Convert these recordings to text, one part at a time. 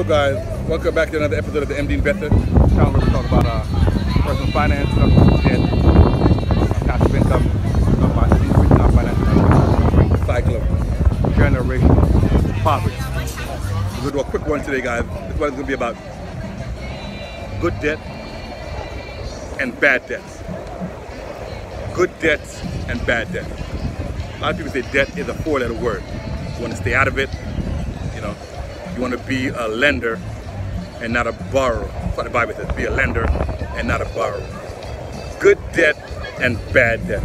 Hello guys, welcome back to another episode of the MD Investor channel where we talk about personal finance, debt, passive income, increasing our financial the cycle of generational poverty. We're going to do a quick one today guys. This one is going to be about good debt and bad debts. Good debts and bad debts. A lot of people say debt is a four-letter word. You want to stay out of it, you know. You want to be a lender and not a borrower. That's what the Bible says, be a lender and not a borrower. Good debt and bad debt.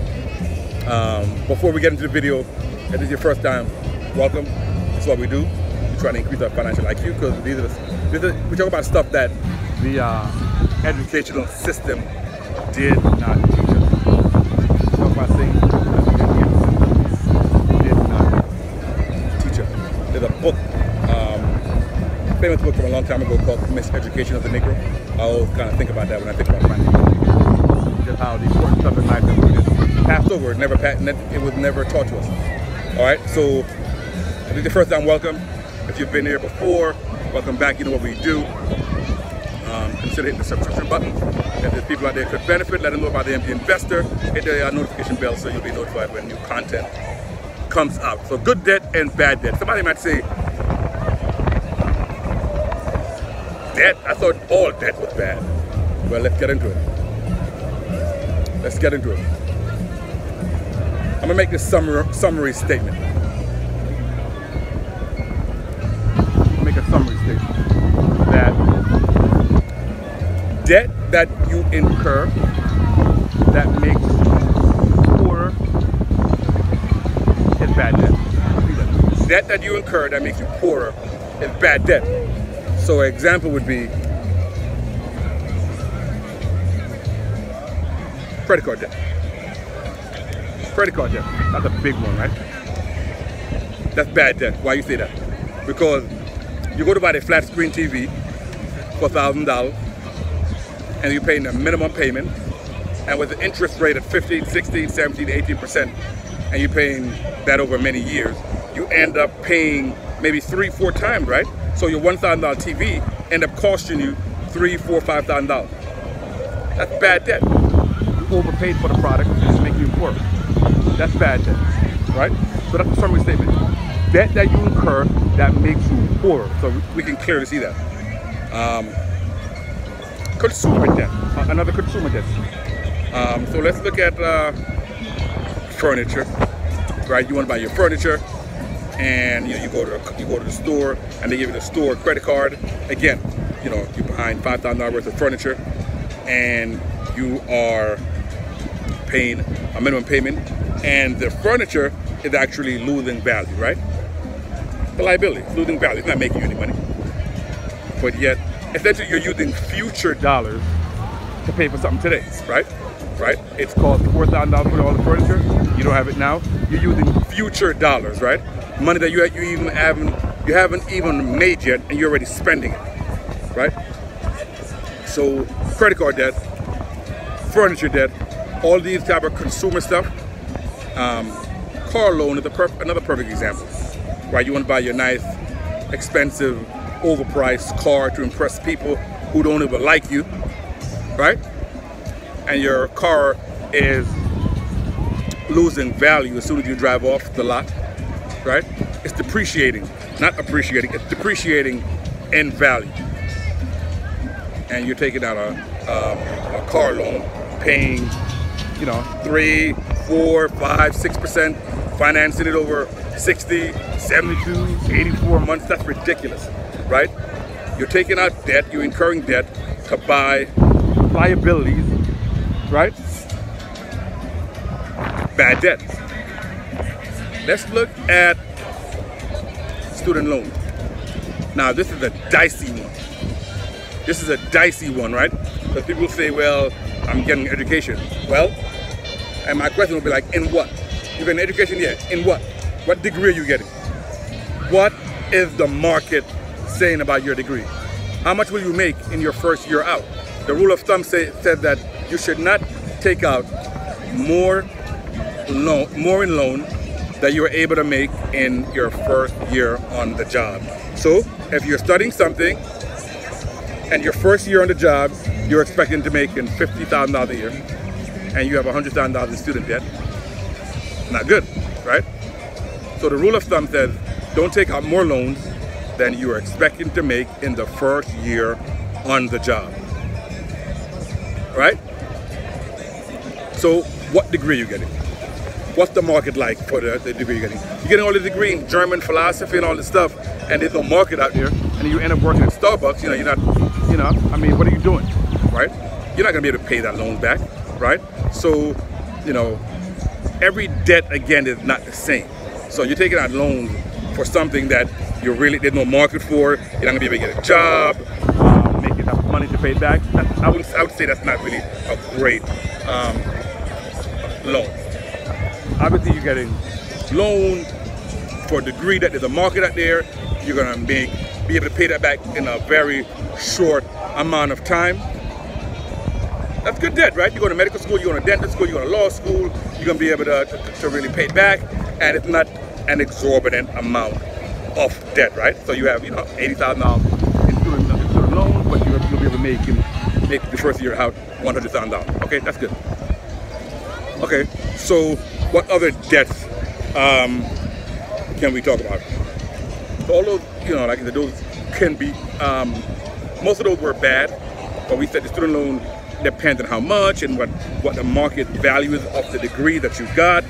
Before we get into the video, if this is your first time, welcome. That's what we do. We try to increase our financial IQ because we talk about stuff that the educational system did not teach us. We talk about things that the educational system did not teach us. There's a book, famous book from a long time ago called Miseducation of the Negro. I always kind of think about that when I think about finance. Just how the important stuff in life that we just passed over, it was never taught to us. All right, so if this is the first time, welcome. If you've been here before, welcome back. You know what we do. Consider hitting the subscription button. If there's people out there who could benefit, let them know about the MD Investor. Hit the notification bell so you'll be notified when new content comes out. So good debt and bad debt. Somebody might say, debt? I thought all debt was bad. Well, let's get into it. Let's get into it. I'm gonna make this summary statement. Make a summary statement that debt that you incur that makes you poorer is bad debt. Debt that you incur that makes you poorer is bad debt. So an example would be credit card debt. Credit card debt, that's a big one, right? That's bad debt. Why you say that? Because you go to buy a flat screen TV for $1,000 and you're paying a minimum payment, and with the interest rate at 15, 16, 17, 18%, and you're paying that over many years, you end up paying maybe 3-4 times, right? So your $1,000 TV end up costing you $3,000, $4,000, $5,000. That's bad debt. You overpaid for the product and make you poor. That's bad debt, right? So that's the summary statement. Debt that you incur that makes you poorer. So we can clearly see that. Consumer debt, another consumer debt. So let's look at furniture, right? You want to buy your furniture, and you go to the store, and they give you the store credit card. Again, you're behind $5,000 worth of furniture, and you are paying a minimum payment, and the furniture is actually losing value, right? The liability is losing value. It's not making you any money, but yet essentially you're using future dollars to pay for something today, right? Right? It's called $4,000 for all the furniture. You don't have it now. You're using future dollars, right? Money that you haven't even made yet, and you're already spending it, right? So credit card debt, furniture debt, all these type of consumer stuff. Car loan is another perfect example, right? You want to buy your nice, expensive, overpriced car to impress people who don't even like you, right? And your car is losing value as soon as you drive off the lot, right? It's depreciating, not appreciating, it's depreciating in value. And you're taking out a car loan, paying, 3, 4, 5, 6%, financing it over 60, 72, 84 months. That's ridiculous, right? You're taking out debt, you're incurring debt to buy liabilities, right? Bad debt. Let's look at student loan. Now, this is a dicey one. This is a dicey one, right? Because people say, well, I'm getting education. Well, and my question will be like, in what? You get an education? Yeah. In what? What degree are you getting? What is the market saying about your degree? How much will you make in your first year out? The rule of thumb said that you should not take out more in loan that you were able to make in your first year on the job. So if you're studying something and your first year on the job, you're expecting to make in $50,000 a year, and you have $100,000 in student debt, not good, right? So the rule of thumb says, don't take out more loans than you are expecting to make in the first year on the job, right? So what degree are you getting? What's the market like for the degree you're getting? You're getting all the degree in German philosophy and all this stuff, and there's no market out there, and you end up working at Starbucks, you're not, I mean, what are you doing, right? You're not gonna be able to pay that loan back, right? So, every debt, again, is not the same. So you're taking out loans for something that there's no market for, you're not gonna be able to get a job, make enough money to pay it back. I would say that's not really a great loan. Obviously, you're getting loan for a degree that there's a market out there. You're gonna be able to pay that back in a very short amount of time. That's good debt, right? You go to medical school, you go to dental school, you go to law school, you're gonna be able to really pay it back, and it's not an exorbitant amount of debt, right? So you have, $80,000 in student loan, but you'll be able to make the first year out $100,000. Okay, that's good. Okay, so what other debts can we talk about? So all those, like I said, those can be, most of those were bad, but we said the student loan depends on how much and what the market value is of the degree that you got.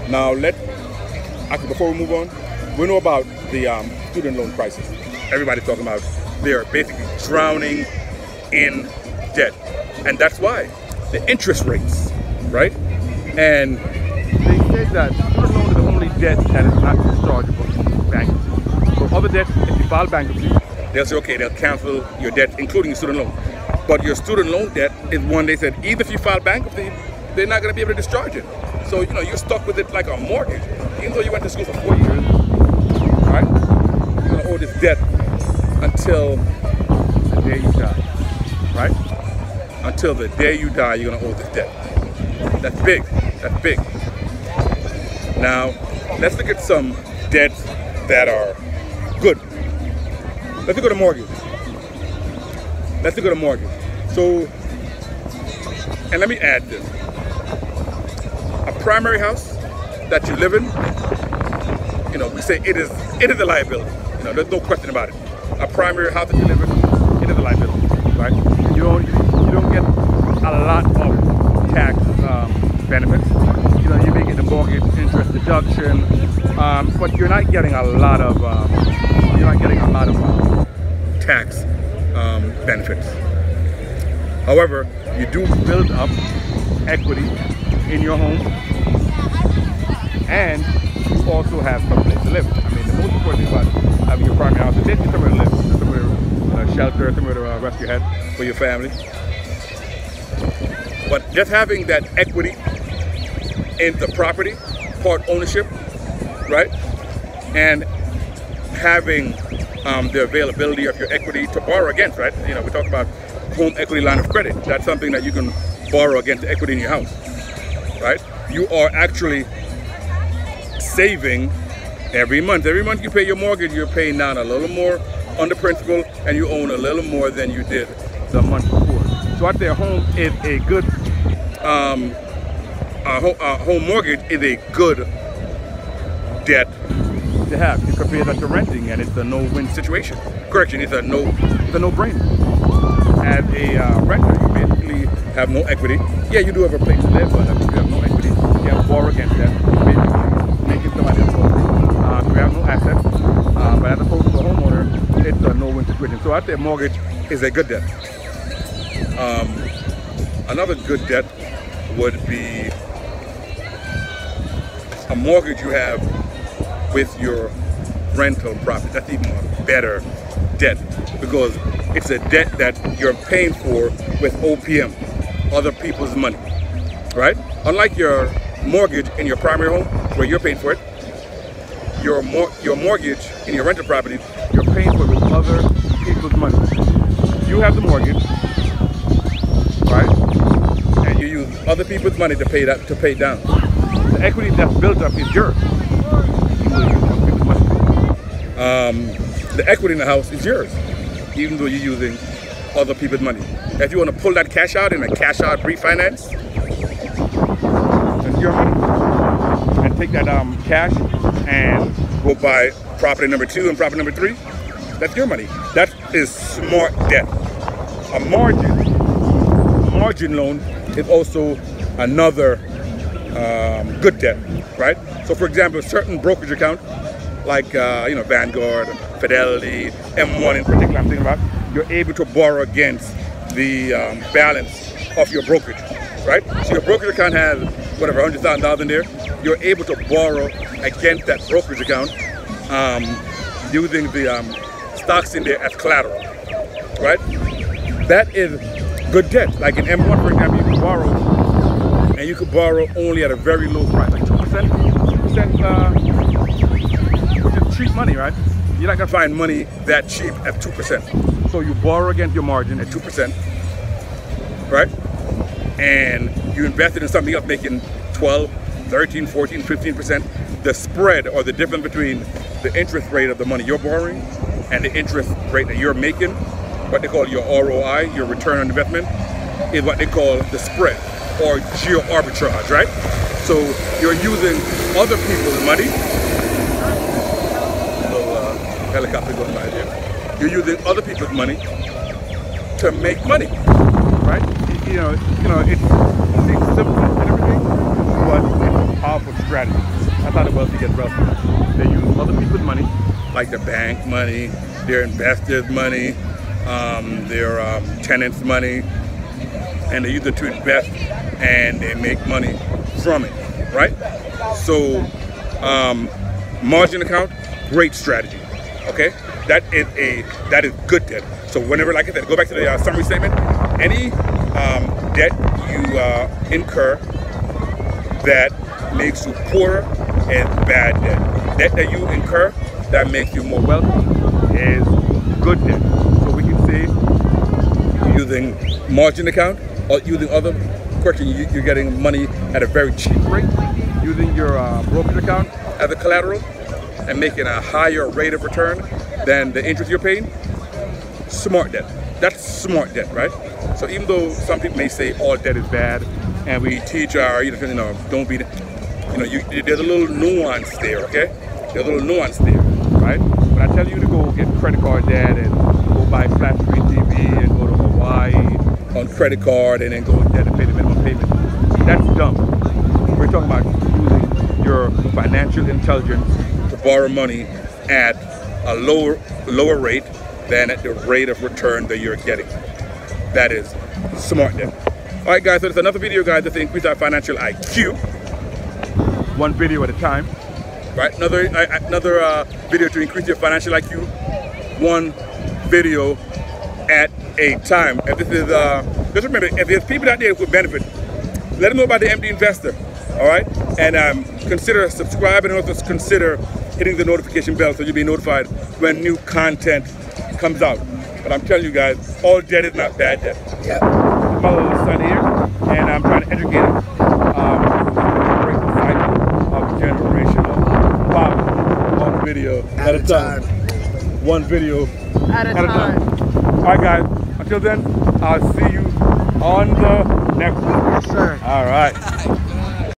Now actually before we move on, we know about the student loan crisis. Everybody's talking about they're basically drowning in debt, and that's why the interest rates, right? And they said that student loan is the only debt that is not dischargeable bankruptcy. So other debts, if you file bankruptcy, they'll say, okay, they'll cancel your debt, including your student loan. But your student loan debt is one they said, even if you file bankruptcy, they're not going to be able to discharge it. So, you're stuck with it like a mortgage. Even though you went to school for 4 years, right? You're going to owe this debt until the day you die, right? Until the day you die, you're going to owe this debt. That's big. That's big. Now, let's look at some debts that are good. Let's look at a mortgage. Let's look at a mortgage. So, and let me add this. A primary house that you live in, we say it is a liability. There's no question about it. A primary house that you live in, it is a liability, right? You don't get a lot of tax benefits. You may get the mortgage interest deduction, but you're not getting a lot of tax benefits. However, you do build up equity in your home, and you also have some place to live. I mean, the most important thing about having your primary house is that you somewhere to live, somewhere to shelter, somewhere to rest your head for your family. But just having that equity in the property, part ownership, right, and having the availability of your equity to borrow against, right? We talk about home equity line of credit. That's something that you can borrow against the equity in your house, right? You are actually saving every month. Every month you pay your mortgage, you're paying down a little more on the principal, and you own a little more than you did the month before. So out there, home is a good, home mortgage is a good debt to have. You compare that to renting, and it's a no-win situation. Correction, it's a no-brainer. As a renter, you basically have no equity. Yeah, you do have a place to live, but if you have no equity, you have to borrow against that. Basically, making somebody else borrow. You have no assets, but as opposed to a homeowner, it's a no-win situation. So out there, mortgage is a good debt. Another good debt would be a mortgage you have with your rental property. That's even a better debt, because it's a debt that you're paying for with OPM, other people's money, right? Unlike your mortgage in your primary home, where you're paying for it, your mortgage in your rental property, you're paying for it with other people's money. You have the mortgage, right? And you use other people's money to pay down. equity that's built up is yours. The equity in the house is yours, even though you're using other people's money. If you want to pull that cash out in a cash out refinance, that's your money. And take that cash and go buy property number 2 and property number 3. That's your money. That is smart debt. A margin loan is also another good debt, right? So for example, certain brokerage account, like Vanguard, Fidelity, M1 in particular, I'm thinking about, you're able to borrow against the balance of your brokerage, right? So your brokerage account has whatever, $100,000 in there. You're able to borrow against that brokerage account using the stocks in there as collateral, right? That is good debt. Like in M1, for example, you can borrow, and you could borrow only at a very low price, like 2%, 2%, which is cheap money, right? You're not gonna find money that cheap at 2%. So you borrow against your margin at 2%, right? And you invest it in something else making 12, 13, 14, 15%. The spread, or the difference between the interest rate of the money you're borrowing and the interest rate that you're making, what they call your ROI, your return on investment, is what they call the spread, or geo arbitrage, right? So you're using other people's money. Little helicopter going by there. You're using other people's money to make money, right? It seems simple and everything, but it's a powerful strategy. That's how the wealthy get wealthy. They use other people's money, like the bank money, their investors' money, their tenants' money, and they use it to invest, and they make money from it, right? So, margin account, great strategy. Okay, that is good debt. So whenever, like I said, go back to the summary statement. Any debt you incur that makes you poorer is bad debt. Debt that you incur that makes you more wealthy is good debt. So we can say using margin account or using other question, you're getting money at a very cheap rate, using your brokerage account as a collateral and making a higher rate of return than the interest you're paying. Smart debt. That's smart debt, right? So even though some people may say all debt is bad, and we teach our, don't be, there's a little nuance there, okay? There's a little nuance there, right? When I tell you to go get credit card debt and go buy flat screen TV and go to Hawaii on credit card and then go in debt and pay the minimum payment, that's dumb. We're talking about using your financial intelligence to borrow money at a lower rate than at the rate of return that you're getting. That is smart debt. All right, guys, so it's another video, guys, to increase our financial IQ. One video at a time, right? Another video to increase your financial IQ. One video at a time. And this is, just remember, if there's people out there who would benefit, let them know about the MD Investor, all right? And consider subscribing, and also consider hitting the notification bell so you'll be notified when new content comes out. But I'm telling you guys, all debt is not bad debt. Yeah. My little son here, and I'm trying to educate him. Break the cycle of generational poverty. One video at a time. One video at a time. All right, guys. Until then, I'll see you on the next one. Yes, sir. All right.